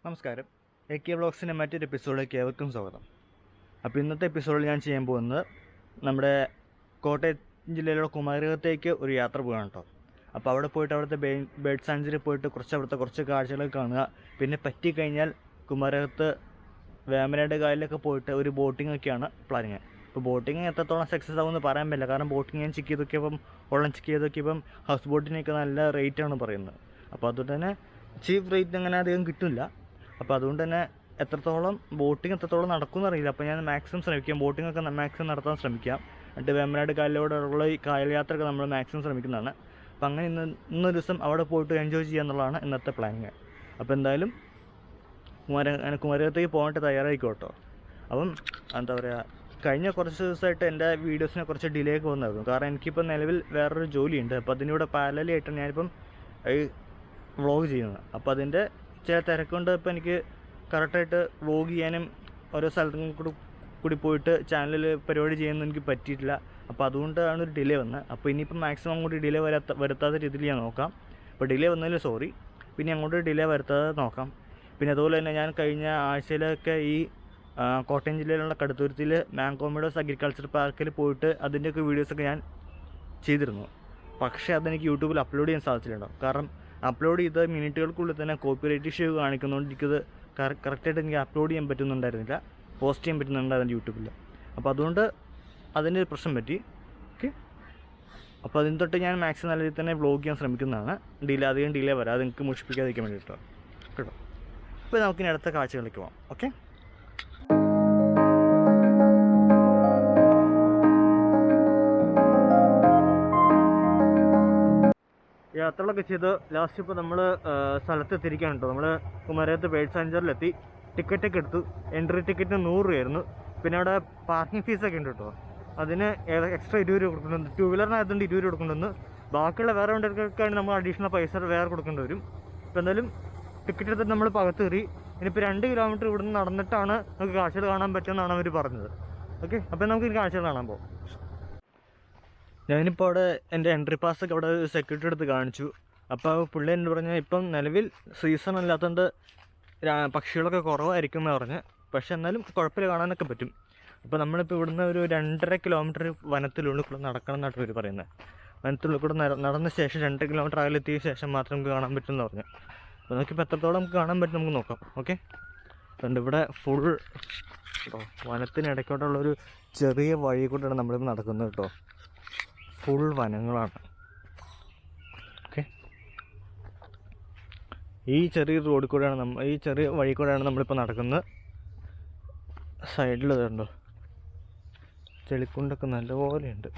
നമസ്കാരം. AK വ്ളോഗ്സിൻ്റെ മറ്റൊരു എപ്പിസോഡിലേക്ക് ഏവർക്കും സ്വാഗതം. അപ്പോൾ ഇന്നത്തെ എപ്പിസോഡിൽ ഞാൻ ചെയ്യാൻ പോകുന്നത് നമ്മുടെ കോട്ടയം ജില്ലയിലുള്ള കുമരകത്തേക്ക് ഒരു യാത്ര പോകാണ് കേട്ടോ. അപ്പോൾ അവിടെ പോയിട്ട് അവിടുത്തെ ബേർഡ് സാഞ്ചുറി പോയിട്ട് കുറച്ച് കാഴ്ചകളൊക്കെ കാണുക. പിന്നെ പറ്റിക്കഴിഞ്ഞാൽ കുമരകത്ത് വേമ്പനാട് കായലിലൊക്കെ പോയിട്ട് ഒരു ബോട്ടിംഗ് ഒക്കെയാണ് പ്ലാനിങ്. ഇപ്പോൾ ബോട്ടിങ് എത്രത്തോളം സക്സസ് ആകുമെന്ന് പറയാൻ പറ്റില്ല. കാരണം ബോട്ടിങ് ഞാൻ ചെക്ക് ചെയ്ത് നോക്കിയപ്പം ഹൗസ് ബോട്ടിനൊക്കെ നല്ല റേറ്റാണ് പറയുന്നത്. അപ്പോൾ അതുകൊണ്ട് തന്നെ ചീപ്പ് റേറ്റ് അങ്ങനെ അധികം കിട്ടില്ല. അപ്പോൾ അതുകൊണ്ട് തന്നെ ബോട്ടിങ് എത്രത്തോളം നടക്കുമെന്ന് അറിയില്ല. അപ്പോൾ ഞാൻ മാക്സിമം ശ്രമിക്കാം, ബോട്ടിങ്ങൊക്കെ മാക്സിമം നടത്താൻ ശ്രമിക്കാം. എന്നിട്ട് വേമ്പനാട് കായലിലൂടെയുള്ള ഈ കായൽ യാത്രയൊക്കെ നമ്മൾ മാക്സിമം ശ്രമിക്കുന്നതാണ്. അപ്പോൾ അങ്ങനെ ഇന്നൊരു ദിവസം അവിടെ പോയിട്ട് എൻജോയ് ചെയ്യുക എന്നുള്ളതാണ് ഇന്നത്തെ പ്ലാനിങ്. അപ്പോൾ എന്തായാലും കുമരകത്തേക്ക് പോകാനായിട്ട് തയ്യാറായിക്കോട്ടോ. അപ്പം എന്താ പറയുക, കഴിഞ്ഞ കുറച്ച് ദിവസമായിട്ട് എൻ്റെ വീഡിയോസിനെ കുറച്ച് ഡിലേ ഒക്കെ വന്നായിരുന്നു. കാരണം എനിക്കിപ്പോൾ നിലവിൽ വേറൊരു ജോലിയുണ്ട്. അപ്പോൾ അതിനൂടെ പാരലായിട്ടാണ് ഞാനിപ്പം ഈ വ്ളോഗ് ചെയ്യുന്നത്. അപ്പോൾ അതിൻ്റെ ചില തിരക്കുകൊണ്ട് ഇപ്പോൾ എനിക്ക് കറക്റ്റായിട്ട് വ്ളോഗ് ചെയ്യാനും ഓരോ സ്ഥലത്തും കൂടി പോയിട്ട് ചാനലിൽ പരിപാടി ചെയ്യാനൊന്നും എനിക്ക് പറ്റിയിട്ടില്ല. അപ്പോൾ അതുകൊണ്ടാണ് ഒരു ഡിലേ വന്നത്. അപ്പോൾ ഇനിയിപ്പോൾ മാക്സിമം അങ്ങോട്ട് ഡിലേ വരുത്താത്ത രീതിയിൽ ഞാൻ നോക്കാം. അപ്പോൾ ഡിലേ വന്നതിൽ സോറി. പിന്നെ അങ്ങോട്ട് ഡിലേ വരുത്താതെ നോക്കാം. പിന്നെ അതുപോലെ തന്നെ ഞാൻ കഴിഞ്ഞ ആഴ്ചയിലൊക്കെ ഈ കോട്ടയം ജില്ലയിലുള്ള കടുത്തുരുത്തിയിൽ മാങ്കോമിഡോസ് അഗ്രികൾച്ചർ പാർക്കിൽ പോയിട്ട് അതിൻ്റെയൊക്കെ വീഡിയോസൊക്കെ ഞാൻ ചെയ്തിരുന്നു. പക്ഷേ അതെനിക്ക് യൂട്യൂബിൽ അപ്ലോഡ് ചെയ്യാൻ സാധിച്ചിട്ടുണ്ടോ. കാരണം അപ്ലോഡ് ചെയ്ത മിനിറ്റുകൾക്കുള്ളിൽ തന്നെ കോപ്പിറൈറ്റ് ഇഷ്യൂ കാണിക്കുന്നതുകൊണ്ട് എനിക്കത് കറക്റ്റായിട്ട് എനിക്ക് അപ്ലോഡ് ചെയ്യാൻ പറ്റുന്നുണ്ടായിരുന്നില്ല, പോസ്റ്റ് ചെയ്യാൻ പറ്റുന്നുണ്ടായിരുന്നു യൂട്യൂബിൽ. അപ്പോൾ അതുകൊണ്ട് അതിൻ്റെ ഒരു പ്രശ്നം പറ്റി. ഓക്കെ, അപ്പോൾ അതിന് തൊട്ട് ഞാൻ മാക്സിമം നല്ല രീതിയിൽ തന്നെ വ്ളോഗ് ചെയ്യാൻ ശ്രമിക്കുന്നതാണ്. അധികം ഡിലേ വരാതെ നിങ്ങൾക്ക് മുഷിപ്പിക്കാതിരിക്കാൻ വേണ്ടിയിട്ടോ കേട്ടോ. അപ്പോൾ നമുക്കിനി അടുത്ത കാഴ്ചകളിലേക്ക് പോകാം. ഓക്കെ, യാത്രകളൊക്കെ ചെയ്ത് ലാസ്റ്റ് ഇപ്പോൾ നമ്മൾ സ്ഥലത്തെത്തിരിക്കുകയാണ് കേട്ടോ. നമ്മൾ കുമരകത്ത് ബേർഡ് സാഞ്ചുറിയിലെത്തി. ടിക്കറ്റൊക്കെ എടുത്തു. എൻട്രി ടിക്കറ്റ് 100 രൂപയായിരുന്നു. പിന്നെ അവിടെ പാർക്കിംഗ് ഫീസൊക്കെ ഉണ്ട് കേട്ടോ. അതിന് എക്സ്ട്രാ 20 രൂപ കൊടുക്കുന്നുണ്ട്. 2 വീലറിനകത്തുണ്ട് 20 രൂപ കൊടുക്കുന്നുണ്ട്. ബാക്കിയുള്ള വേറെ വണ്ടികൾക്കാണ് നമ്മൾ അഡീഷണൽ പൈസ വേറെ കൊടുക്കേണ്ടി വരും. ഇപ്പോൾ എന്തായാലും ടിക്കറ്റ് എടുത്തിട്ട് നമ്മൾ പകത്ത് കയറി. ഇനിയിപ്പോൾ 2 കിലോമീറ്റർ ഇവിടുന്ന് നടന്നിട്ടാണ് നമുക്ക് കാഴ്ചകൾ കാണാൻ പറ്റുമെന്നാണ് അവർ പറഞ്ഞത്. ഓക്കെ, അപ്പോൾ നമുക്ക് ഈ കാഴ്ചകൾ കാണാൻ പോകും. ഞാനിപ്പോൾ അവിടെ എൻ്റെ എൻട്രി പാസ്സൊക്കെ അവിടെ സെക്യൂരിറ്റി എടുത്ത് കാണിച്ചു. അപ്പോൾ പുള്ളി എന്ന് പറഞ്ഞാൽ ഇപ്പം നിലവിൽ സീസൺ അല്ലാത്തതുകൊണ്ട് പക്ഷികളൊക്കെ കുറവായിരിക്കും എന്ന് പറഞ്ഞ്. പക്ഷെ എന്നാലും കുഴപ്പമില്ല, കാണാനൊക്കെ പറ്റും. അപ്പോൾ നമ്മളിപ്പോൾ ഇവിടുന്ന് ഒരു 2.5 കിലോമീറ്റർ വനത്തിനുള്ളിൽ കൂടെ നടക്കണം എന്നാണ് ഇവർ പറയുന്നത്. വനത്തിനുള്ളിൽ കൂടെ നടന്ന ശേഷം 2 കിലോമീറ്റർ അകലെത്തിയ ശേഷം മാത്രം നമുക്ക് കാണാൻ പറ്റുമെന്ന് പറഞ്ഞു. അപ്പോൾ നമുക്കിപ്പോൾ എത്രത്തോളം നമുക്ക് കാണാൻ പറ്റും നമുക്ക് നോക്കാം. ഓക്കെ, അതുകൊണ്ട് ഇവിടെ ഫുൾ വനത്തിനിടയ്ക്കോട്ടുള്ളൊരു ചെറിയ വഴി കൂടെയാണ് നമ്മളിപ്പോൾ നടക്കുന്നത് കേട്ടോ. ഫുൾ വനങ്ങളാണ്. ഓക്കെ, ഈ ചെറിയ റോഡിൽ കൂടെയാണ് ഈ ചെറിയ വഴി കൂടെയാണ് നമ്മളിപ്പോൾ നടക്കുന്നത്. സൈഡിൽ ഇതുണ്ടോ ചെളിക്കുണ്ടൊക്കെ നല്ലപോലെ ഉണ്ട്.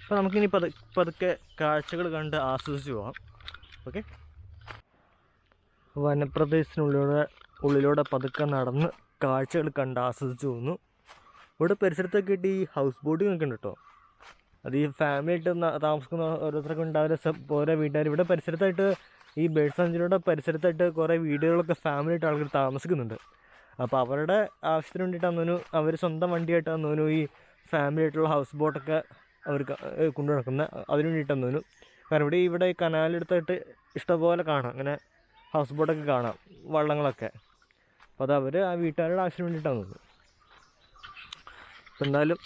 അപ്പോൾ നമുക്കിനി പതുക്കെ കാഴ്ചകൾ കണ്ട് ആസ്വദിച്ച് പോകാം. ഓക്കെ, വനപ്രദേശത്തിനുള്ളിലൂടെ പതുക്കെ നടന്ന് കാഴ്ചകൾ കണ്ട് ആസ്വദിച്ച് പോകുന്നു. ഇവിടെ പരിസരത്തൊക്കെ ആയിട്ട് ഈ ഹൗസ് ബോട്ടിംഗ് ഒക്കെ ഉണ്ട് കേട്ടോ. അത് ഈ ഫാമിലി ആയിട്ട് താമസിക്കുന്ന ഓരോരുത്തരൊക്കെ ഉണ്ടാവില്ല. ഓരോ വീട്ടുകാർ ഇവിടെ പരിസരത്തായിട്ട് ഈ ബേർഡ് സാഞ്ചുറിയുടെ പരിസരത്തായിട്ട് കുറേ വീടുകളൊക്കെ ഫാമിലി ആയിട്ട് ആൾക്കാർ താമസിക്കുന്നുണ്ട്. അപ്പോൾ അവരുടെ ആവശ്യത്തിന് വേണ്ടിയിട്ടാണ് അവർ സ്വന്തം വണ്ടിയായിട്ടാണ് ഈ ഫാമിലി ആയിട്ടുള്ള ഹൗസ് ബോട്ടൊക്കെ അവർ കൊണ്ടു നടക്കുന്നത്. അതിന് വേണ്ടിയിട്ടാണ്. കാരണം ഇവിടെ ഈ കനാലെടുത്തായിട്ട് ഇഷ്ടംപോലെ കാണാം, അങ്ങനെ ഹൗസ് ബോട്ടൊക്കെ കാണാം, വള്ളങ്ങളൊക്കെ. അപ്പോൾ അത് അവർ ആ വീട്ടുകാരുടെ ആവശ്യത്തിന് വേണ്ടിയിട്ടാണ് തോന്നുന്നത്. അപ്പോൾ എന്തായാലും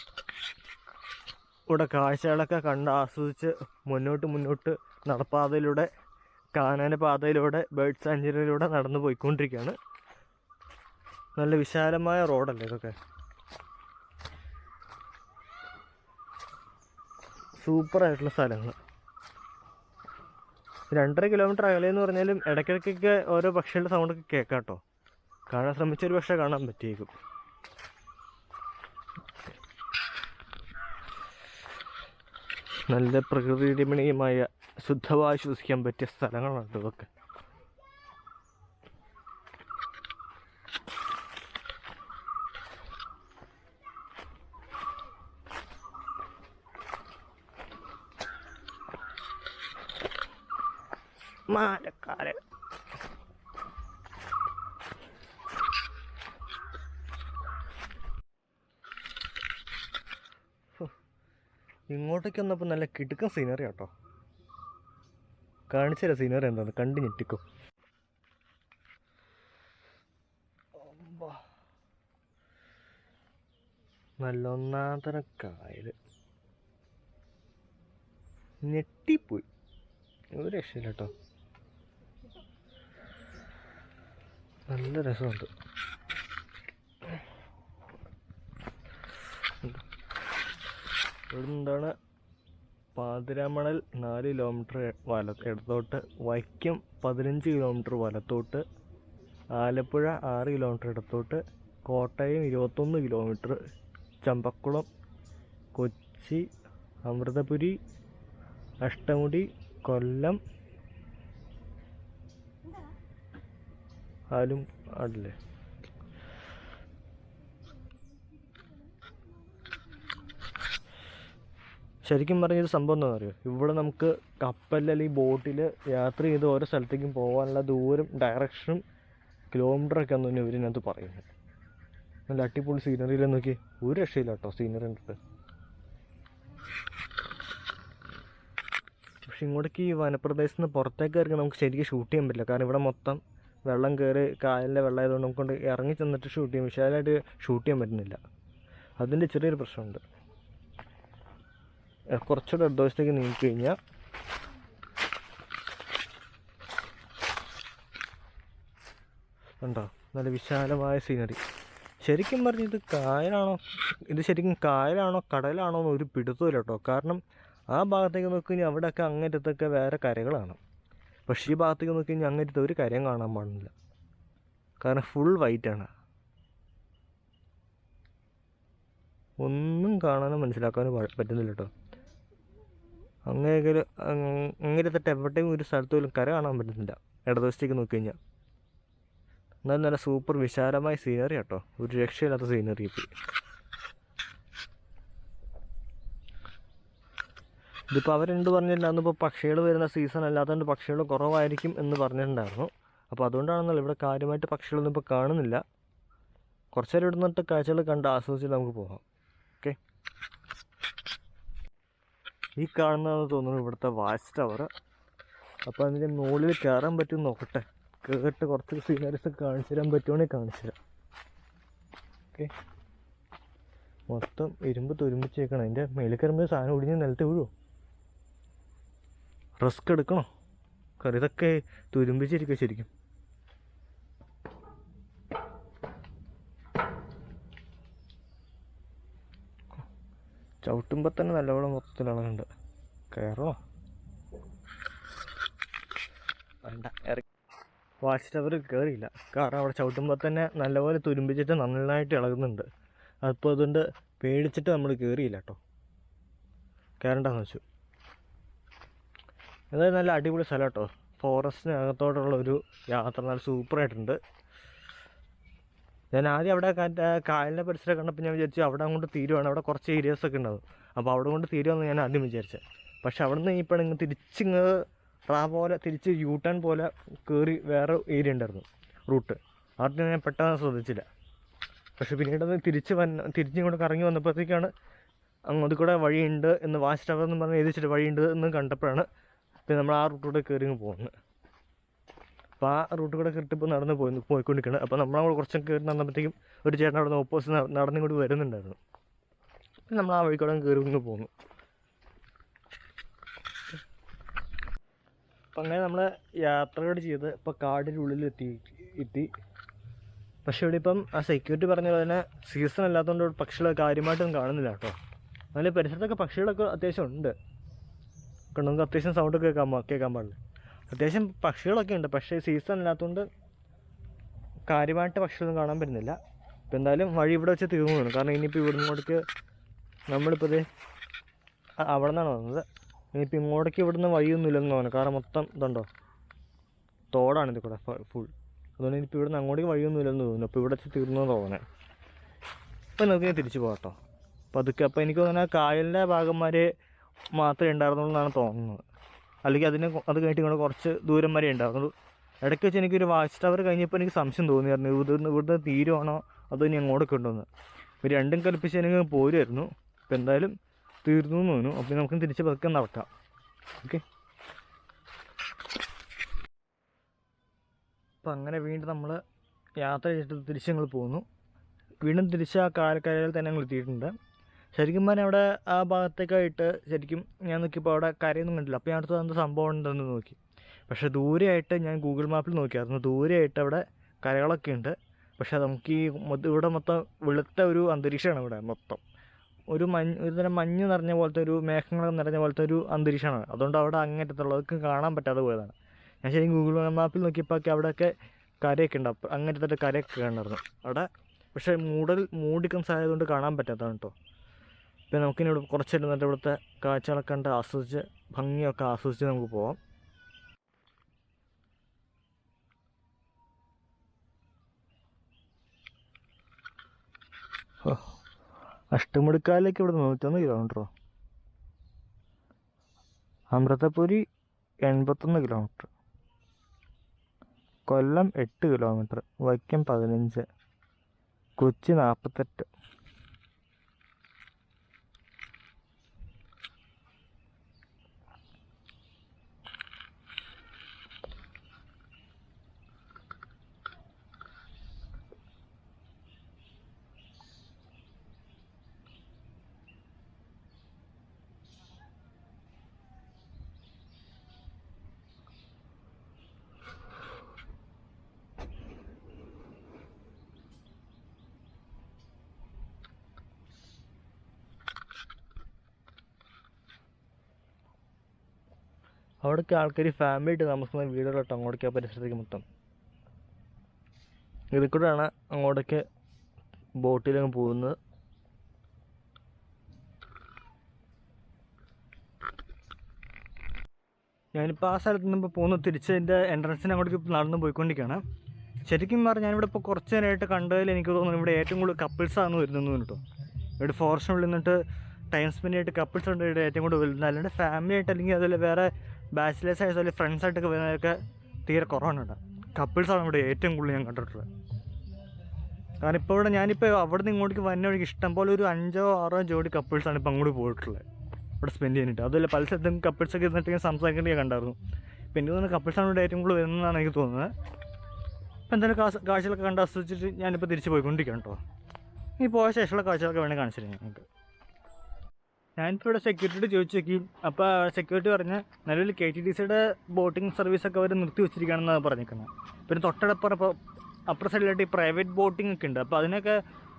ഇവിടെ കാഴ്ചകളൊക്കെ കണ്ട് ആസ്വദിച്ച് മുന്നോട്ട് നടപ്പാതയിലൂടെ കാനന പാതയിലൂടെ ബേർഡ് സാഞ്ചുറിയിലൂടെ നടന്നു പോയിക്കൊണ്ടിരിക്കുകയാണ്. നല്ല വിശാലമായ റോഡല്ലേ ഇതൊക്കെ. സൂപ്പറായിട്ടുള്ള സ്ഥലങ്ങൾ. 2.5 കിലോമീറ്റർ അകലെയെന്ന് പറഞ്ഞാലും ഇടയ്ക്കിടയ്ക്കൊക്കെ ഓരോ പക്ഷികളുടെ സൗണ്ടൊക്കെ കേൾക്കാം കേട്ടോ. കാണാൻ ശ്രമിച്ചൊരു പക്ഷേ കാണാൻ പറ്റിയേക്കും. നല്ല പ്രകൃതി രമണീയമായ ശുദ്ധവായു ശ്വസിക്കാൻ പറ്റിയ സ്ഥലങ്ങളാണ് ഇതൊക്കെ. മാലക്കാര് ഇങ്ങോട്ടേക്ക് വന്നപ്പോൾ നല്ല കിടുക്കൻ സീനറി കേട്ടോ. കാണിച്ചു തരാം സീനറി എന്താണ്, കണ്ട് ഞെട്ടിക്കും. നല്ല ഒന്നാന്തര കായൽ, ഞെട്ടിപ്പോയി, ഒരു രക്ഷയില്ല കേട്ടോ. നല്ല രസമുണ്ട്. ഇവിടെ എന്താണ് പാതിരാമണൽ 4 കിലോമീറ്റർ ഇടത്തോട്ട്, വൈക്കം 15 കിലോമീറ്റർ വലത്തോട്ട്, ആലപ്പുഴ 6 കിലോമീറ്റർ ഇടത്തോട്ട്, കോട്ടയം 21 കിലോമീറ്റർ, ചമ്പക്കുളം, കൊച്ചി, അമൃതപുരി, അഷ്ടമുടി, കൊല്ലം, ആലും അല്ലേ. ശരിക്കും പറഞ്ഞൊരു സംഭവം എന്താണെന്ന് അറിയോ, ഇവിടെ നമുക്ക് കപ്പലിൽ അല്ലെങ്കിൽ ബോട്ടിൽ യാത്ര ചെയ്ത് ഓരോ സ്ഥലത്തേക്കും പോകാനുള്ള ദൂരം, ഡയറക്ഷനും കിലോമീറ്ററൊക്കെ ഒന്നും ഇവരിനകത്ത് പറയുന്നത്. നല്ല അടിപൊളി സീനറിയിൽ നോക്കി, ഒരു രക്ഷയില്ല കേട്ടോ സീനറി ഉണ്ട്. പക്ഷെ ഇങ്ങോട്ടേക്ക് ഈ വനപ്രദേശത്ത് നിന്ന് പുറത്തേക്ക് ഇറങ്ങി നമുക്ക് ശരിക്കും ഷൂട്ട് ചെയ്യാൻ പറ്റില്ല. കാരണം ഇവിടെ മൊത്തം വെള്ളം കയറി, കായലിലെ വെള്ളം ആയതുകൊണ്ട് നമുക്കൊണ്ട് ഇറങ്ങി ചെന്നിട്ട് ഷൂട്ട് ചെയ്യാൻ, വിശാലമായിട്ട് ഷൂട്ട് ചെയ്യാൻ പറ്റുന്നില്ല. അതിൻ്റെ ചെറിയൊരു പ്രശ്നമുണ്ട്. കുറച്ചുകൂടെ ഇടതുവശത്തേക്ക് നീങ്ങിക്കഴിഞ്ഞാൽ ഉണ്ടോ നല്ല വിശാലമായ സീനറി. ശരിക്കും പറഞ്ഞ് ഇത് ശരിക്കും കായലാണോ കടലാണോ എന്ന് ഒരു പിടുത്തമില്ല കേട്ടോ. കാരണം ആ ഭാഗത്തേക്ക് നോക്കി കഴിഞ്ഞാൽ അവിടെയൊക്കെ അങ്ങേറ്റത്തൊക്കെ വേറെ കരകളാണ്. പക്ഷേ ഈ ഭാഗത്തേക്ക് നോക്കി കഴിഞ്ഞാൽ അങ്ങേറ്റത്ത് ഒരു കരയും കാണാൻ പാടില്ല. കാരണം ഫുൾ വൈറ്റാണ്. ഒന്നും കാണാനും മനസ്സിലാക്കാനും പറ്റുന്നില്ല കേട്ടോ. അങ്ങേരത്തിട്ട് എവിടെയും ഒരു സ്ഥലത്ത് പോലും കര കാണാൻ പറ്റുന്നില്ല ഇടതുവശത്തേക്ക് നോക്കി കഴിഞ്ഞാൽ. എന്നാലും നല്ല സൂപ്പർ വിശാലമായ സീനറി കേട്ടോ, ഒരു രക്ഷയില്ലാത്ത സീനറി. ഇതിപ്പോൾ അവരെന്ത് പറഞ്ഞിട്ടുണ്ടായിരുന്നു, ഇപ്പോൾ പക്ഷികൾ വരുന്ന സീസൺ അല്ലാത്തതുകൊണ്ട് പക്ഷികൾ കുറവായിരിക്കും എന്ന് പറഞ്ഞിട്ടുണ്ടായിരുന്നു. അപ്പോൾ അതുകൊണ്ടാണെന്നല്ലോ ഇവിടെ കാര്യമായിട്ട് പക്ഷികളൊന്നും ഇപ്പോൾ കാണുന്നില്ല. കുറച്ച് നേരം ഇവിടെ നിന്നിട്ട് കാഴ്ചകൾ കണ്ട് ആസ്വദിച്ചിട്ട് നമുക്ക് പോകാം. ഓക്കെ, ഈ കാണുന്നതെന്ന് തോന്നുന്നു ഇവിടുത്തെ വാച്ച് ടവർ. അപ്പോൾ അതിൻ്റെ മുകളിൽ കയറാൻ പറ്റും നോക്കട്ടെ, കേട്ട് കുറച്ച് സീനറീസ് കാണിച്ചു തരാൻ പറ്റുവാണെങ്കിൽ കാണിച്ചു തരാം. ഓക്കെ, മൊത്തം ഇരുമ്പ് തുരുമ്പിച്ച് വെക്കണം. അതിൻ്റെ മേളിൽ കയറുമ്പോൾ സാധനം ഒടിഞ്ഞ് നിലത്ത് വീഴുമോ? റിസ്ക് എടുക്കണോ? കാരണം ഇതൊക്കെ തുരുമ്പിച്ചിരിക്കുക ശരിക്കും. ചവിട്ടുമ്പോൾ തന്നെ നല്ലപോലെ മൊത്തത്തിൽ ഇളകുന്നുണ്ട്. കയറോ? വേണ്ട, ഇറങ്ങി. വാച്ച് ടവർ കയറിയില്ല, കാരണം അവിടെ ചവിട്ടുമ്പോൾ തന്നെ നല്ലപോലെ തുരുമ്പിച്ചിട്ട് നന്നായിട്ട് ഇളകുന്നുണ്ട്. അപ്പോൾ അതുകൊണ്ട് പേടിച്ചിട്ട് നമ്മൾ കയറിയില്ല കേട്ടോ, കയറണ്ടെന്ന് വെച്ചു. എന്തായാലും നല്ല അടിപൊളി സ്ഥലം കേട്ടോ. ഫോറസ്റ്റിനകത്തോട്ടുള്ളൊരു യാത്ര നല്ല സൂപ്പറായിട്ടുണ്ട്. ഞാൻ ആദ്യം അവിടെ കായലിൻ്റെ പരിസരം കണ്ടപ്പോൾ ഞാൻ വിചാരിച്ചു അവിടെ അങ്ങോട്ട് തീരുവാണ്, അവിടെ കുറച്ച് ഏരിയാസൊക്കെ ഉണ്ടാവും, അപ്പോൾ അവിടെ കൊണ്ട് തീരുവാന്ന് ഞാൻ ആദ്യം വിചാരിച്ചത്. പക്ഷെ അവിടെ നിന്ന് ഇപ്പോൾ ഇങ്ങ് തിരിച്ചിങ്ങ് പോലെ തിരിച്ച് യൂട്ടേൺ പോലെ കയറി വേറെ ഏരിയ ഉണ്ടായിരുന്നു റൂട്ട്. അവിടെ ഞാൻ പെട്ടെന്ന് ശ്രദ്ധിച്ചില്ല. പക്ഷെ പിന്നീട് അത് തിരിച്ചിങ്ങോട്ട് കറങ്ങി വന്നപ്പോഴത്തേക്കാണ് അങ്ങോട്ട് കൂടെ വഴിയുണ്ട് എന്ന്, വാച്ച് ടവർ എന്ന് പറഞ്ഞ് എഴുതിച്ചിട്ട് വഴിയുണ്ട് എന്ന് കണ്ടപ്പോഴാണ് പിന്നെ നമ്മൾ ആ റൂട്ടിലൂടെ കയറി പോകുന്നത്. അപ്പോൾ ആ റൂട്ടിൽ കൂടെ കയറിട്ടിപ്പോൾ പോയിക്കൊണ്ടിരിക്കുകയാണ്. അപ്പോൾ നമ്മളവിടെ കുറച്ച് കയറി നടന്നപ്പോഴത്തേക്കും ഒരു ചേട്ടൻ അവിടെ നിന്ന് ഓപ്പോസിറ്റ് നടന്നിങ്ങോട്ട് വരുന്നുണ്ടായിരുന്നു. നമ്മൾ ആ വഴിക്കൂടെ കയറി ഇങ്ങ് പോന്നു. അപ്പം അങ്ങനെ നമ്മൾ യാത്രയോട് ചെയ്ത് ഇപ്പോൾ കാടിൻ്റെ ഉള്ളിൽ എത്തി. പക്ഷേ ഇവിടെ ഇപ്പം ആ സെക്യൂരിറ്റി പറഞ്ഞ പോലെ തന്നെ സീസൺ അല്ലാത്തതുകൊണ്ട് പക്ഷികളെ കാര്യമായിട്ടൊന്നും കാണുന്നില്ല കേട്ടോ. എന്നാലും പരിസരത്തൊക്കെ പക്ഷികളൊക്കെ അത്യാവശ്യം ഉണ്ട്. നമുക്ക് അത്യാവശ്യം സൗണ്ട് കേൾക്കാൻ പാടില്ല. അത്യാവശ്യം പക്ഷികളൊക്കെ ഉണ്ട്, പക്ഷേ സീസൺ അല്ലാത്തതുകൊണ്ട് കാര്യമായിട്ട് പക്ഷികളൊന്നും കാണാൻ പറ്റുന്നില്ല. ഇപ്പം എന്തായാലും വഴി ഇവിടെ വെച്ച് തീർന്നു. കാരണം ഇനിയിപ്പോൾ ഇവിടെ ഇങ്ങോട്ടേക്ക് നമ്മളിപ്പോൾ ഇത് അവിടെ നിന്നാണ് വന്നത്. ഇനിയിപ്പോൾ ഇങ്ങോട്ടേക്ക് ഇവിടുന്ന് വഴിയൊന്നും ഇല്ലെന്ന് തോന്നുന്നു. കാരണം മൊത്തം ഇതുണ്ടോ, തോടാണിത് കൂടെ ഫുൾ. അതുകൊണ്ട് ഇനിയിപ്പോൾ ഇവിടുന്ന് അങ്ങോട്ടേക്ക് വഴിയൊന്നും ഇല്ലെന്ന് തോന്നുന്നു. അപ്പോൾ ഇവിടെ വെച്ച് തീർന്നു തോന്നണേ. അപ്പോൾ നമുക്ക് തിരിച്ച് പോകാം കേട്ടോ. അപ്പോൾ അതൊക്കെ അപ്പോൾ എനിക്ക് തോന്നുന്നത് കായലിൻ്റെ ഭാഗന്മാർ മാത്രമേ ഉണ്ടായിരുന്നുള്ളൂ എന്നാണ് തോന്നുന്നത്. അല്ലെങ്കിൽ അത് കഴിഞ്ഞിട്ട് ഇങ്ങോട്ട് കുറച്ച് ദൂരം വരെ ഉണ്ടായിരുന്നുള്ളൂ. ഇടയ്ക്ക് വെച്ച് എനിക്കൊരു വാച്ച് ടവർ കഴിഞ്ഞപ്പോൾ എനിക്ക് സംശയം തോന്നിയായിരുന്നു, ഇവിടുന്ന് തീരുവാണോ അതോ ഇനി അങ്ങോട്ടൊക്കെ ഉണ്ടോയെന്ന്. രണ്ടും കൽപ്പിച്ച് എനിക്ക് പോരുമായിരുന്നു. ഇപ്പോൾ എന്തായാലും തീർന്നു എന്ന് തോന്നുന്നു. അപ്പോൾ നമുക്ക് തിരിച്ച് പതുക്കെ നടക്കാം. ഓക്കെ, അപ്പം അങ്ങനെ വീണ്ടും നമ്മൾ യാത്ര ചെയ്തിട്ട് തിരിച്ച് ഞങ്ങൾ പോകുന്നു. വീണ്ടും തിരിച്ച് ആ കാലക്കരയിൽ തന്നെ ഞങ്ങൾ എത്തിയിട്ടുണ്ട്. ശരിക്കും പറഞ്ഞാൽ അവിടെ ആ ഭാഗത്തേക്കായിട്ട് ശരിക്കും ഞാൻ നോക്കിയപ്പോൾ അവിടെ കരയൊന്നും കണ്ടില്ല. അപ്പോൾ ഞാൻ അടുത്ത് എന്ത് സംഭവം ഉണ്ടെന്ന് നോക്കി. പക്ഷേ ദൂരെയായിട്ട് ഞാൻ ഗൂഗിൾ മാപ്പിൽ നോക്കിയായിരുന്നു, ദൂരെയായിട്ട് അവിടെ കരകളൊക്കെ ഉണ്ട്. പക്ഷേ നമുക്ക് ഈ ഇവിടെ മൊത്തം വെളുത്ത ഒരു അന്തരീക്ഷമാണ്. ഇവിടെ മൊത്തം ഒരു തരം മഞ്ഞ് നിറഞ്ഞ പോലത്തെ ഒരു മേഘങ്ങൾ നിറഞ്ഞ പോലത്തെ ഒരു അന്തരീക്ഷമാണ്. അതുകൊണ്ട് അവിടെ അങ്ങേറ്റത്തുള്ളവർക്ക് കാണാൻ പറ്റാതെ പോയതാണ്. ഞാൻ ശരിക്കും ഗൂഗിൾ മാപ്പിൽ നോക്കിയപ്പോൾ ഒക്കെ അവിടെയൊക്കെ കരയൊക്കെ ഉണ്ട്. അപ്പം അങ്ങനത്തെ കരയൊക്കെ കണ്ടിരുന്നു അവിടെ. പക്ഷേ മൂടിക്കം സായതുകൊണ്ട് കാണാൻ പറ്റാത്തതാണ് കേട്ടോ. പിന്നെ നമുക്കിനി ഇവിടെ കുറച്ച് ഇരുന്നിട്ട് ഇവിടുത്തെ കാഴ്ചകളൊക്കെ കണ്ട് ആസ്വദിച്ച് ഭംഗിയൊക്കെ ആസ്വദിച്ച് നമുക്ക് പോവാം. അഷ്ടമുടിക്കാലിലേക്ക് ഇവിടെ 101 കിലോമീറ്ററോ, അമൃതപുരി 81 കിലോമീറ്റർ, കൊല്ലം 8 കിലോമീറ്റർ, വൈക്കം 15, കൊച്ചി 48. അവിടേക്ക് ആൾക്കാർ ഫാമിലി ആയിട്ട് താമസിക്കുന്ന വീടുകളോട്ടോ അങ്ങോട്ടേക്ക്, ആ പരിസരത്തേക്ക് മൊത്തം. ഇതിൽ കൂടെയാണ് അങ്ങോട്ടേക്ക് ബോട്ടിലങ്ങ് പോകുന്നത്. ഞാനിപ്പോൾ ആ സ്ഥലത്ത് നിന്നിപ്പോൾ പോകുന്നു. തിരിച്ച് എൻ്റെ എൻട്രൻസിന് അങ്ങോട്ടേക്ക് നടന്ന് പോയിക്കൊണ്ടിരിക്കുകയാണ്. ശരിക്കും പറഞ്ഞാൽ ഞാനിവിടെ ഇപ്പോൾ കുറച്ച് നേരമായിട്ട് കണ്ടതിൽ എനിക്ക് തോന്നുന്നു ഇവിടെ ഏറ്റവും കൂടുതൽ കപ്പിൾസാണ് വരുന്നത് കേട്ടോ. ഇവിടെ ഫോറസ്റ്റിനുള്ളിൽ നിന്നിട്ട് ടൈം സ്പെൻഡ് ചെയ്തിട്ട് കപ്പിൾസ് ഉണ്ട് ഇവിടെ ഏറ്റവും കൂടുതൽ വരുന്നത്. അല്ലാണ്ട് ഫാമിലി ആയിട്ട് അല്ലെങ്കിൽ അതിൽ വേറെ ബാച്ചിലേഴ്സ് ആയിട്ട് അല്ലെങ്കിൽ ഫ്രണ്ട്സായിട്ടൊക്കെ വരുന്നതൊക്കെ തീരെ കുറവാണ് കേട്ടോ. കപ്പിൾസാണ് ഇവിടെ ഏറ്റവും കൂടുതൽ ഞാൻ കണ്ടിട്ടുള്ളത്. കാരണം ഇപ്പോൾ ഇവിടെ ഞാനിപ്പോൾ അവിടെ നിന്ന് ഇങ്ങോട്ടേക്ക് വന്ന വഴിക്ക് ഇഷ്ടം പോലെ ഒരു 5-6 ജോഡി കപ്പിൾസാണ് ഇപ്പോൾ അങ്ങോട്ട് പോയിട്ടുള്ളത് ഇവിടെ സ്പെൻഡ് ചെയ്യാനായിട്ട്. അതുപോലെ പല സ്ഥലത്തും കപ്പിൾസൊക്കെ ഇരുന്നിട്ട് സംസാരിക്കേണ്ടി ഞാൻ കണ്ടായിരുന്നു. ഇപ്പം എനിക്ക് തോന്നുന്നു കപ്പിൾസാണ് ഇവിടെ ഏറ്റവും കൂടുതൽ വരുന്നതാണ് എനിക്ക് തോന്നുന്നത്. അപ്പോൾ എന്തായാലും കാഴ്ചകളൊക്കെ കണ്ട് ആസ്വദിച്ചിട്ട് ഞാനിപ്പോൾ തിരിച്ച് പോയിക്കൊണ്ടിരിക്കുകയാണ് കേട്ടോ. ഈ പോയ ശേഷമുള്ള കാഴ്ചകളൊക്കെ വേണമെങ്കിൽ കാണിച്ചു തരാം ഞങ്ങൾക്ക്. ഞാനിപ്പോൾ ഇവിടെ സെക്യൂരിറ്റിയോട് ചോദിച്ചു നോക്കി. അപ്പോൾ സെക്യൂരിറ്റി പറഞ്ഞ് നിലവിൽ KTDCയുടെ ബോട്ടിംഗ് സർവീസൊക്കെ അവർ നിർത്തി വെച്ചിരിക്കുകയാണെന്നാണ് പറഞ്ഞിരിക്കുന്നത്. പിന്നെ അപ്പുറ സൈഡിലായിട്ട് ഈ പ്രൈവറ്റ് ബോട്ടിംഗ് ഒക്കെ ഉണ്ട്. അപ്പോൾ അതിനൊക്കെ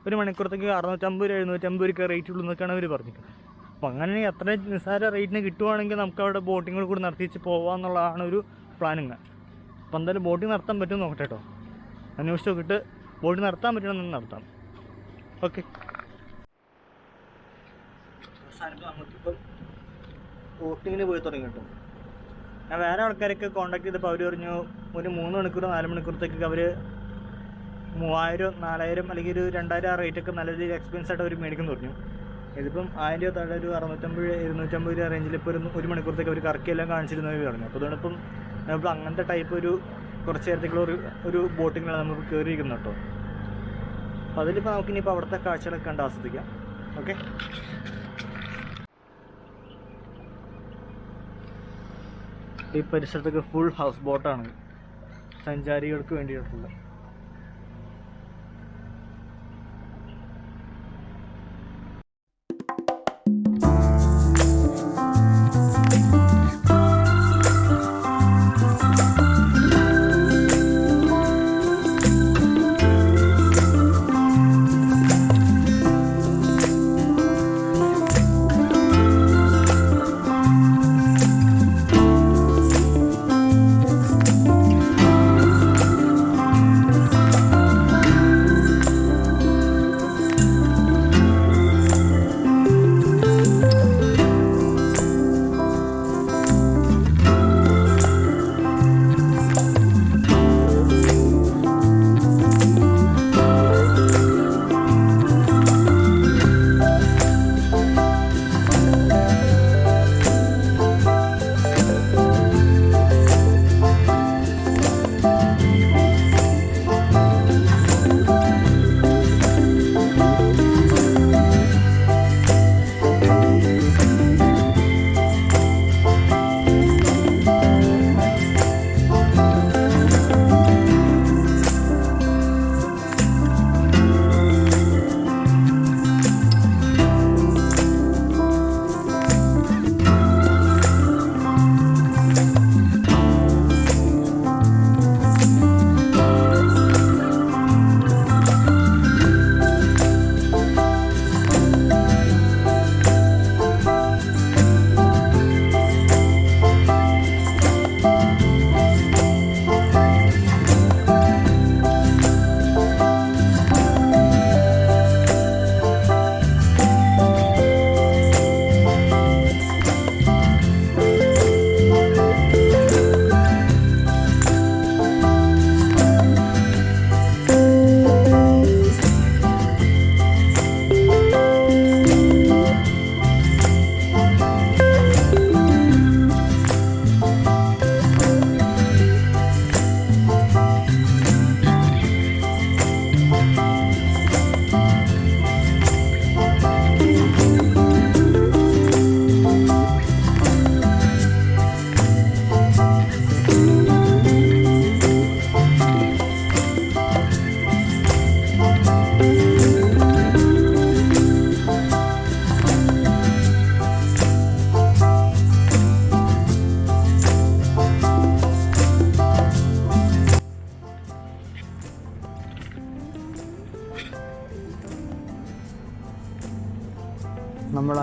ഒരു മണിക്കൂറത്തേക്ക് 650-750 രൂപ റേറ്റ് ഉള്ളൂ എന്നൊക്കെയാണ് അവർ പറഞ്ഞിരിക്കുന്നത്. അപ്പോൾ അങ്ങനെ അത്ര നിസ്സാര റേറ്റിന് കിട്ടുവാണെങ്കിൽ നമുക്ക് അവിടെ ബോട്ടിങ്ങൾ കൂടി നടത്തിച്ച് പോകാമെന്നുള്ളതാണ് ഒരു പ്ലാനിങ്. അപ്പോൾ എന്തായാലും ബോട്ടിങ് നടത്താൻ പറ്റുമെന്ന് നോക്കട്ടെ കേട്ടോ. അന്വേഷിച്ച് നോക്കിയിട്ട് ബോട്ടിങ് നടത്താൻ പറ്റുമെന്ന് നടത്താം. ഓക്കെ, നമുക്കിപ്പം ബോട്ടിങ്ങിന് പോയി തുടങ്ങി കേട്ടോ. ഞാൻ വേറെ ആൾക്കാരൊക്കെ കോൺടാക്ട് ചെയ്തപ്പോൾ അവർ പറഞ്ഞു ഒരു 3 മണിക്കൂർ 4 മണിക്കൂറത്തേക്ക് അവർ 3000, 4000 അല്ലെങ്കിൽ ഒരു 2000 ആ റേറ്റൊക്കെ നല്ല രീതിയിൽ എക്സ്പെൻസ് ആയിട്ട് അവർ മേടിക്കുന്നു പറഞ്ഞു. ഇതിപ്പം 1000 രൂപ താഴെ ഒരു 650-750 രൂപ റേഞ്ചിൽ ഇപ്പോൾ ഒരു മണിക്കൂറത്തേക്ക് അവർ കറക്കിയെല്ലാം കാണിച്ചിരുന്നത് പറഞ്ഞു. അപ്പോൾ അതുകൊണ്ടിപ്പം നമ്മളിപ്പോൾ അങ്ങനത്തെ ടൈപ്പ് കുറച്ച് നേരത്തേക്കുള്ള ഒരു ബോട്ടിങ്ങിലാണ് നമ്മൾ കയറിയിരിക്കുന്നത് കേട്ടോ. അപ്പോൾ അതിലിപ്പോൾ നമുക്കിനിപ്പോൾ അവിടുത്തെ കാഴ്ചകളൊക്കെ കണ്ട് ആസ്വദിക്കാം. ഓക്കെ, ഈ പരിസരത്തൊക്കെ ഫുൾ ഹൗസ് ബോട്ടാണ് സഞ്ചാരികൾക്ക് വേണ്ടിയിട്ടുള്ളത്.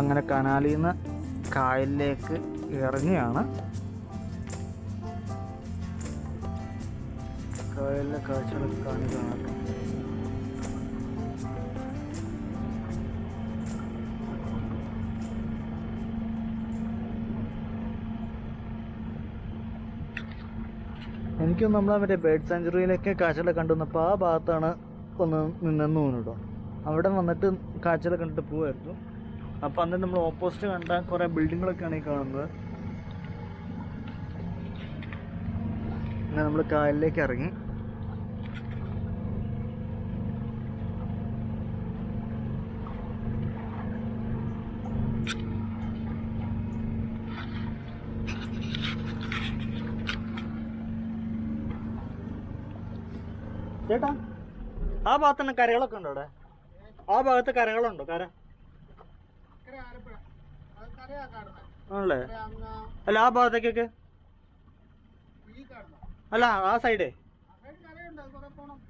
നമ്മളങ്ങനെ കനാലിൽ നിന്ന് കായലിലേക്ക് ഇറങ്ങിയാണ്. കായലിലെ കാഴ്ചകളൊക്കെ കാണാം. എനിക്കൊന്നും നമ്മളെ മറ്റേ ബേർഡ് സാഞ്ചുറിയിലൊക്കെ കാഴ്ചകളൊക്കെ കണ്ടുവന്നപ്പോൾ ആ ഭാഗത്താണ് ഒന്ന് നിന്നെന്ന് തോന്നുന്നു കേട്ടോ. അവിടെ വന്നിട്ട് കാഴ്ചകളൊക്കെ കണ്ടിട്ട് പോവായിരുന്നു. അപ്പം അന്ന് നമ്മൾ ഓപ്പോസിറ്റ് കണ്ട കുറേ ബിൽഡിങ്ങുകളൊക്കെയാണ് ഈ കാണുന്നത്. പിന്നെ നമ്മൾ കായലിലേക്ക് ഇറങ്ങി. ചേട്ടാ, ആ ഭാഗത്ത് തന്നെ കരകളൊക്കെ ഉണ്ടോ? അവിടെ ആ ഭാഗത്ത് കരകളുണ്ടോ? കര ആണല്ലേ? അല്ല ആ ഭാഗത്തേക്കൊക്കെ അല്ല ആ സൈഡേ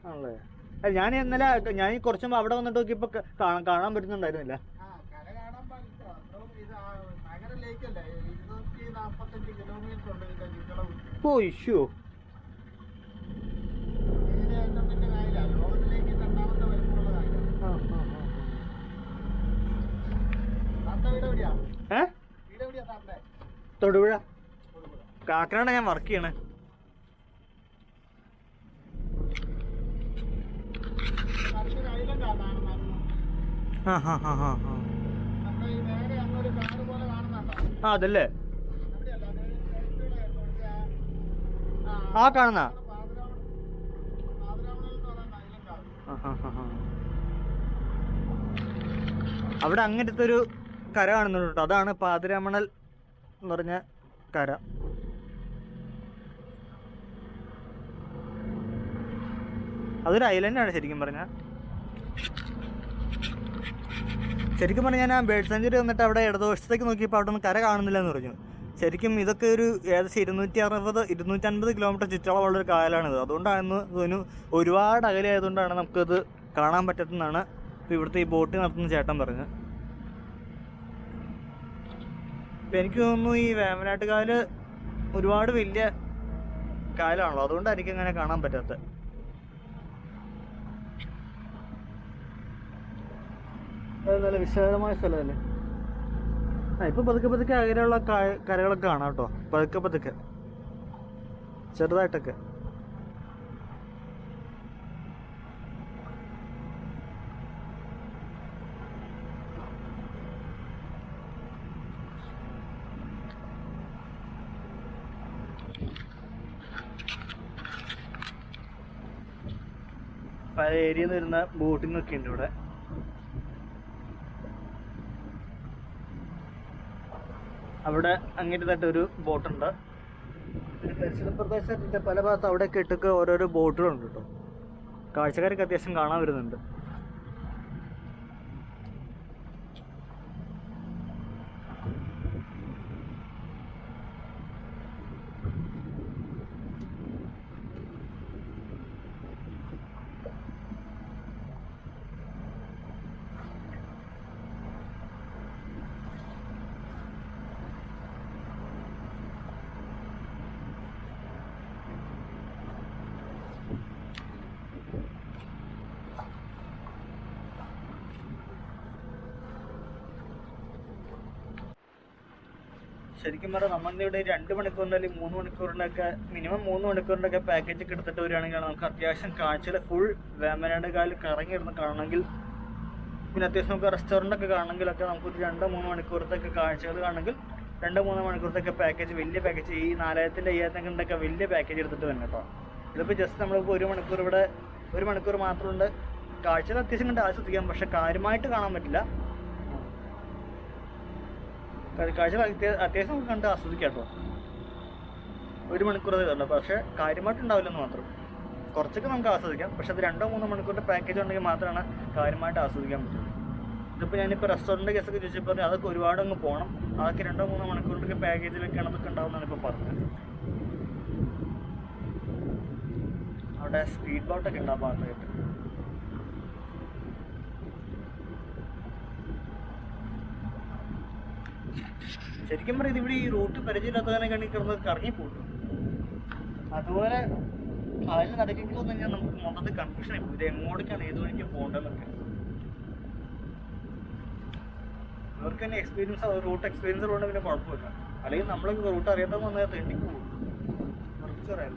ആണല്ലേ? അല്ല ഞാൻ ഇന്നലെ കുറച്ച് മുമ്പ് അവിടെ വന്നിട്ട് നോക്കിയപ്പോ കാണാൻ പറ്റുന്നുണ്ടായിരുന്നില്ല. ഓ ഇഷ്യൂ. തൊടുപുഴ കാക്കനാട് ഞാൻ വർക്ക് ചെയ്യണേ. അതല്ലേ ആ കാണുന്ന അവിടെ അങ്ങനത്തെ ഒരു കര കാണുന്നുണ്ട് കേട്ടോ. അതാണ് പാതിരാമണൽ എന്ന് പറഞ്ഞ കര. അതൊരു ഐലൻഡാണ് ശരിക്കും പറഞ്ഞാൽ. ഞാൻ ആ ബേർഡ് സാഞ്ചുറി വന്നിട്ട് അവിടെ ഇടതുവശത്തേക്ക് നോക്കിയപ്പോൾ അവിടെ ഒന്നും കര കാണുന്നില്ല എന്ന് പറഞ്ഞു. ശരിക്കും ഇതൊക്കെ ഒരു ഏകദേശം 250 കിലോമീറ്റർ ചുറ്റളവുള്ളൊരു കായലാണിത്. അതുകൊണ്ടാണ് ഇതിന് ഒരുപാട് അകലെ ആയതുകൊണ്ടാണ് നമുക്കത് കാണാൻ പറ്റത്തുന്നതാണ് ഇപ്പോൾ ഇവിടുത്തെ ഈ ബോട്ട് നടത്തുന്ന ചേട്ടൻ പറഞ്ഞത്. ഇപ്പം എനിക്ക് തോന്നുന്നു ഈ വേമ്പനാട്ട് കായൽ ഒരുപാട് വലിയ കായലാണല്ലോ, അതുകൊണ്ടാണ് എനിക്കങ്ങനെ കാണാൻ പറ്റാത്തത്. അത് നല്ല വിശാലമായ സ്ഥലമല്ലേ. ഇപ്പം പതുക്കെ അകലെയുള്ള കരകളൊക്കെ കാണാം കേട്ടോ. പതുക്കെ ചെറുതായിട്ടൊക്കെ. പല ഏരിയയിൽ നിന്ന് വരുന്ന ബോട്ടിംഗ് ഒക്കെ ഉണ്ട് ഇവിടെ. അവിടെ അങ്ങേറ്റത്തായിട്ട് ഒരു ബോട്ടുണ്ട്. പിന്നെ പരിസര പ്രദേശത്തിൻ്റെ പല ഭാഗത്ത് അവിടെയൊക്കെ ഇട്ടൊക്കെ ഓരോരോ ബോട്ടുകളുണ്ട് കേട്ടോ. കാഴ്ചക്കാരൊക്കെ അത്യാവശ്യം കാണാൻ വരുന്നുണ്ട്. ശരിക്കും പറഞ്ഞാൽ നമ്മളുടെ ഇവിടെ 2 മണിക്കൂറിൻ്റെ അല്ലെങ്കിൽ 3 മണിക്കൂറിൻ്റെ ഒക്കെ മിനിമം 3 മണിക്കൂറിൻ്റെ ഒക്കെ പാക്കേജ് ഒക്കെ എടുത്തിട്ട് വരികയാണെങ്കിൽ നമുക്ക് അത്യാവശ്യം കാഴ്ചയിൽ ഫുൾ വേമ്പനാട് കായൽ കറങ്ങിയിരുന്ന് കാണണമെങ്കിൽ, പിന്നെ അത്യാവശ്യം നമുക്ക് റെസ്റ്റോറൻ്റ് ഒക്കെ കാണണമെങ്കിലൊക്കെ നമുക്ക് 2-3 മണിക്കൂറത്തൊക്കെ കാഴ്ചകൾ കാണണമെങ്കിൽ 2-3 മണിക്കൂറത്തൊക്കെ പാക്കേജ്, വലിയ പാക്കേജ്, ഈ 4000-5000 വലിയ പാക്കേജ് എടുത്തിട്ട് തന്നെ കേട്ടോ. ഇതിപ്പോൾ ജസ്റ്റ് നമ്മളിപ്പോൾ 1 മണിക്കൂർ ഇവിടെ 1 മണിക്കൂർ മാത്രമുണ്ട്. കാഴ്ചകൾ അത്യാവശ്യം കണ്ട് ആസ്വദിക്കാം, പക്ഷെ കാര്യമായിട്ട് കാണാൻ പറ്റില്ല. കാഴ്ചകൾ അത്യാവശ്യം കണ്ട് ആസ്വദിക്കാം കേട്ടോ. 1 മണിക്കൂർ കണ്ടോ, പക്ഷേ കാര്യമായിട്ടുണ്ടാവില്ലെന്ന് മാത്രം. കുറച്ചൊക്കെ നമുക്ക് ആസ്വദിക്കാം, പക്ഷെ അത് 2-3 മണിക്കൂറിൻ്റെ പാക്കേജ് ഉണ്ടെങ്കിൽ മാത്രമാണ് കാര്യമായിട്ട് ആസ്വദിക്കാൻ പറ്റുള്ളൂ. ഇതിപ്പോൾ ഞാനിപ്പോൾ റെസ്റ്റോറൻറ്റ് കേസൊക്കെ ചോദിച്ചപ്പോൾ അതൊക്കെ ഒരുപാട് അങ്ങ് പോകണം, അതൊക്കെ 2-3 മണിക്കൂറിൻ്റെ പാക്കേജിലൊക്കെയാണ് അതൊക്കെ ഉണ്ടാവുന്നതാണ് ഇപ്പോൾ പറഞ്ഞത്. അവിടെ സ്പീഡ് ബോട്ടൊക്കെ ഉണ്ട് ആ ഭാഗത്തായിട്ട്. ശരിക്കും പറയുന്നത് ഇവിടെ ഈ റൂട്ട് പരിചയമില്ലാത്തതിനെ കണ്ടി കിടന്ന് കറങ്ങിപ്പോട്ടു. അതുപോലെ അതിൽ നടക്കേണ്ടി വന്നു കഴിഞ്ഞാൽ നമുക്ക് മൊത്തത്തിൽ കൺഫ്യൂഷൻ ആയി പോകും, ഇത് എങ്ങോട്ടേക്കാണ് ഏത് വഴിക്ക് പോകേണ്ടതെന്നൊക്കെ. അവർക്ക് തന്നെ എക്സ്പീരിയൻസ്, റൂട്ട് എക്സ്പീരിയൻസ് ഉള്ളതുകൊണ്ട് പിന്നെ കുഴപ്പമില്ല. അല്ലെങ്കിൽ നമ്മൾ റൂട്ട് അറിയാത്ത വന്നാൽ തെണ്ടിക്ക് പോകും. കുറച്ചറിയാം.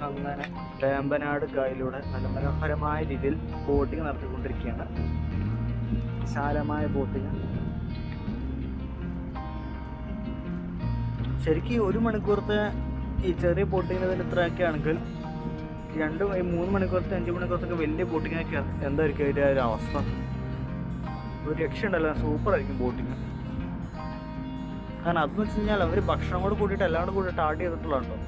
അങ്ങനെ വേമ്പനാട് കായലിലൂടെ നല്ല മനോഹരമായ രീതിയിൽ ബോട്ടിങ് നടത്തിക്കൊണ്ടിരിക്കുകയാണ്. വിശാലമായ ബോട്ടിങ്. ശരിക്കും 1 മണിക്കൂറത്തെ ഈ ചെറിയ ബോട്ടിങ്ങിന് തന്നെ ഇത്രയൊക്കെ ആണെങ്കിൽ 2-3 മണിക്കൂറത്തെ 5 മണിക്കൂറത്തൊക്കെ വലിയ ബോട്ടിങ്ങിനൊക്കെ എന്തായിരിക്കും അതിൻ്റെ ഒരു അവസ്ഥ? ഒരു രക്ഷയുണ്ടല്ലോ, സൂപ്പറായിരിക്കും ബോട്ടിങ്. കാരണം അതെന്ന് വെച്ച് കഴിഞ്ഞാൽ അവർ ഭക്ഷണം കൂടെ കൂട്ടിയിട്ട് എല്ലാം കൂടെ കൂട്ടിയിട്ട് ആഡ് ചെയ്തിട്ടുള്ളതുണ്ടോ.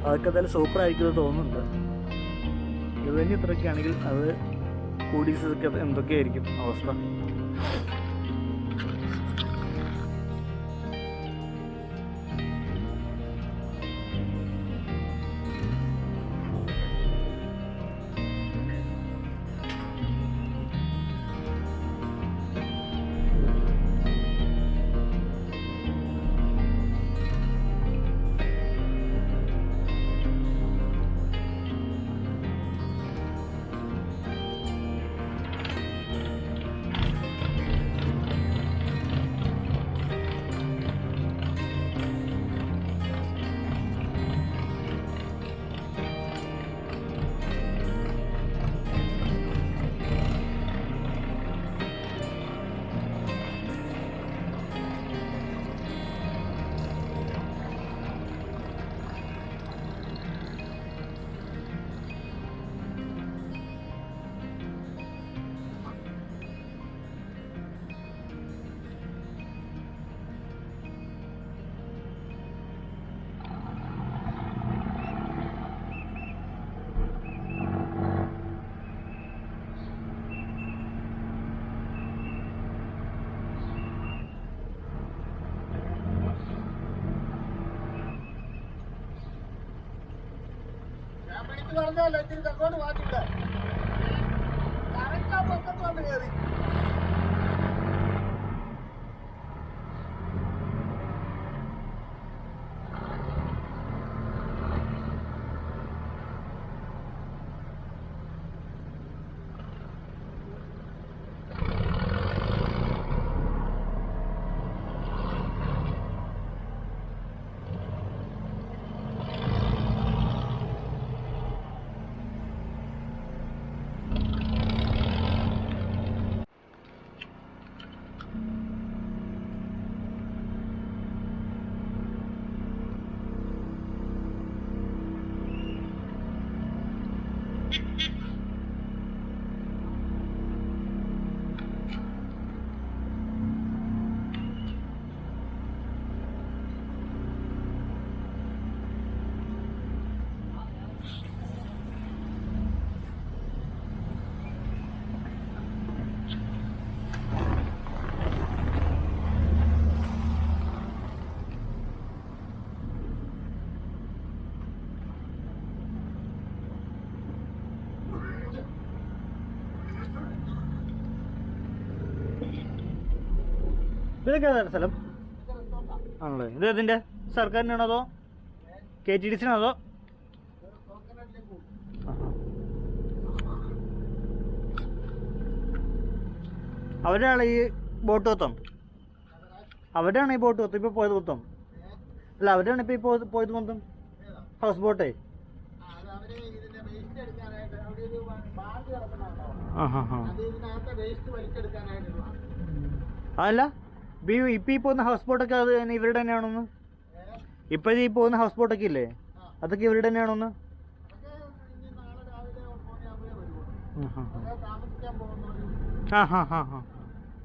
അതൊക്കെ എന്തായാലും സൂപ്പറായിരിക്കുമെന്ന് തോന്നുന്നുണ്ട്. ഇവന് ഇത്രയൊക്കെ ആണെങ്കിൽ അത് കൂടീസൊക്കെ എന്തൊക്കെയായിരിക്കും അവസ്ഥ? ഇതൊക്കെ ഏതാണ് സ്ഥലം ആണല്ലേ? ഇത് ഇതിൻ്റെ സർക്കാരിനാണോ അതോ KTDC അതോ? അവരാണ് ഈ ബോട്ട് മൊത്തം? അവരാണ് ഈ ബോട്ട് മൊത്തം ഇപ്പോൾ പോയത് മൊത്തം? അല്ല, അവരാണ് ഇപ്പോൾ പോയത് മൊത്തം ഹൗസ് ബോട്ടേ? അതല്ല, ഇപ്പം ഈ പോകുന്ന ഹൗസ് ബോട്ടൊക്കെ അത് ഇവരുടെ തന്നെയാണോന്ന്? ഇപ്പം ഈ പോകുന്ന ഹൗസ് ബോട്ടൊക്കെ ഇല്ലേ, അതൊക്കെ ഇവരുടെ തന്നെയാണോന്ന്?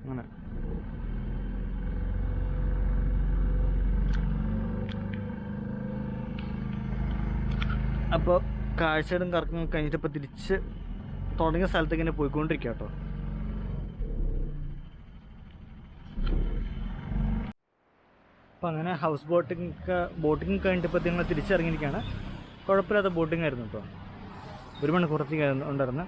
അങ്ങനെ. അപ്പോൾ കാഴ്ചകളും കറക്കം കഴിഞ്ഞിട്ട് ഇപ്പോൾ തിരിച്ച് തുടങ്ങിയ സ്ഥലത്തേക്ക് തന്നെ പോയിക്കൊണ്ടിരിക്കുക കേട്ടോ. അപ്പം അങ്ങനെ ഹൗസ് ബോട്ടിങ് കഴിഞ്ഞിട്ടിപ്പോൾ നിങ്ങൾ തിരിച്ചിറങ്ങിയിരിക്കുകയാണ്. കുഴപ്പമില്ലാത്ത ബോട്ടിങ് ആയിരുന്നു കേട്ടോ. 1 മണിക്കൂറത്തേക്ക് ഉണ്ടായിരുന്നു.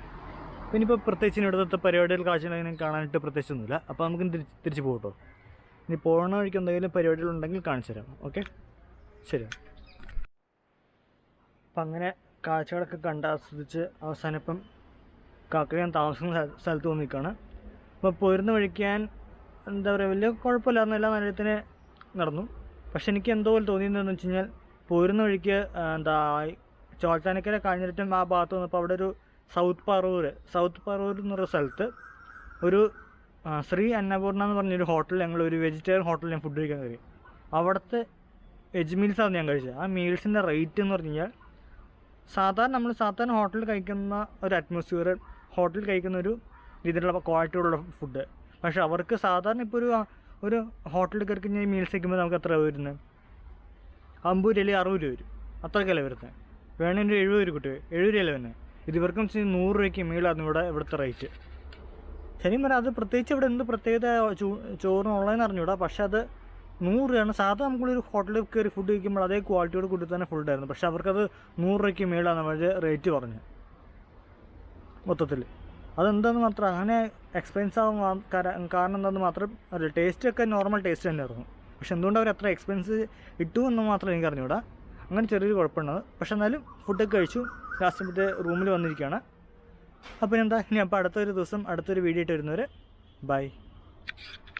പിന്നെ ഇപ്പോൾ പ്രത്യേകിച്ച് ഇവിടുത്തെ പരിപാടികൾ കാഴ്ചകൾ കാണാനായിട്ട് പ്രത്യേകിച്ചൊന്നുമില്ല. അപ്പോൾ നമുക്ക് തിരിച്ച് പോകും കേട്ടോ. ഇനി പോകുന്ന വഴിക്ക് എന്തെങ്കിലും പരിപാടികളുണ്ടെങ്കിൽ കാണിച്ചു തരാം. ഓക്കെ, ശരി. അപ്പം അങ്ങനെ കാഴ്ചകളൊക്കെ കണ്ട് ആസ്വദിച്ച് അവസാനം ഇപ്പം കാക്കയാൻ താമസിക്കുന്ന സ്ഥലത്ത് വന്ന് നിൽക്കുകയാണ്. അപ്പോൾ പോരുന്ന വഴിക്ക് ഞാൻ എന്താ പറയുക, വലിയ കുഴപ്പമില്ലായിരുന്നു, എല്ലാ നല്ലതിന് നടന്നു. പക്ഷെ എനിക്ക് എന്തോ പോലെ തോന്നിയതെന്ന് വെച്ച് കഴിഞ്ഞാൽ, പോരുന്ന വഴിക്ക് എന്താ ചോറ്റാനിക്കര കഴിഞ്ഞിട്ടും ആ ഭാഗത്ത് വന്നപ്പോൾ അവിടെ ഒരു സൗത്ത് പറവൂർ എന്ന് പറയുന്ന സ്ഥലത്ത് ഒരു ശ്രീ അന്നപൂർണ എന്ന് പറഞ്ഞൊരു ഹോട്ടലിൽ ഞങ്ങളൊരു വെജിറ്റേറിയൻ ഹോട്ടലിൽ ഞാൻ ഫുഡ് കഴിക്കാൻ കയറി. അവിടുത്തെ വെജ് മീൽസാണ് ഞാൻ കഴിച്ചത്. ആ മീൽസിൻ്റെ റേറ്റ് എന്ന് പറഞ്ഞു കഴിഞ്ഞാൽ സാധാരണ ഹോട്ടലിൽ കഴിക്കുന്ന ഒരു അറ്റ്മോസ്ഫിയർ, ഹോട്ടലിൽ കഴിക്കുന്ന ഒരു രീതിയിലുള്ള ക്വാളിറ്റിയുള്ള ഫുഡ്. പക്ഷേ അവർക്ക് സാധാരണ ഇപ്പോൾ ഒരു ഹോട്ടലിൽ കയറി കഴിഞ്ഞാൽ മീൽസ് കഴിക്കുമ്പോൾ നമുക്ക് എത്ര വരുന്നത്? 50 രൂപ 60 രൂപ വരും, അത്രയ്ക്കല്ലേ വരുന്നത്. വേണമെങ്കിൽ 70 രൂപ കിട്ടുക, 70 രൂപയല്ലേ വരുന്നത്. ഇത് ഇവർക്കും 100 രൂപയ്ക്ക് മീളായിരുന്നു ഇവിടുത്തെ റേറ്റ്. ശരിക്കും പറഞ്ഞാൽ അത് പ്രത്യേകിച്ച് ഇവിടെ എന്ത് പ്രത്യേകത ചോറിനുള്ളതെന്ന് അറിഞ്ഞൂടാ. പക്ഷേ അത് 100 രൂപയാണ്. സാധാരണ നമുക്കൊരു ഹോട്ടലിൽ കയറി ഫുഡ് കഴിക്കുമ്പോൾ അതേ ക്വാളിറ്റിയോട് കൂടി തന്നെ ഫുഡായിരുന്നു. പക്ഷേ അവർക്കത് 100 രൂപയ്ക്ക് മേളാണ് അവർ റേറ്റ് പറഞ്ഞു മൊത്തത്തിൽ. അതെന്താണെന്ന് മാത്രം അങ്ങനെ എക്സ്പെൻസ് ആവാൻ കാരണം എന്താണെന്ന് മാത്രം അറിയില്ല. ടേസ്റ്റൊക്കെ നോർമൽ ടേസ്റ്റ് തന്നെയായിരുന്നു. പക്ഷെ എന്തുകൊണ്ട് അവർ അത്ര എക്സ്പെൻസ് ഇട്ടു എന്ന് മാത്രം എനിക്ക് അറിഞ്ഞൂടാ. അങ്ങനെ ചെറിയൊരു കുഴപ്പമുണ്ടാകും. പക്ഷെ എന്നാലും ഫുഡൊക്കെ കഴിച്ചു. ലാസ്റ്റ് റൂമിൽ വന്നിരിക്കുകയാണ്. അപ്പോൾ എന്താ ഇനി അപ്പോൾ അടുത്തൊരു ദിവസം അടുത്തൊരു വീഡിയോ ആയിട്ട് വരുന്നവരെ ബൈ.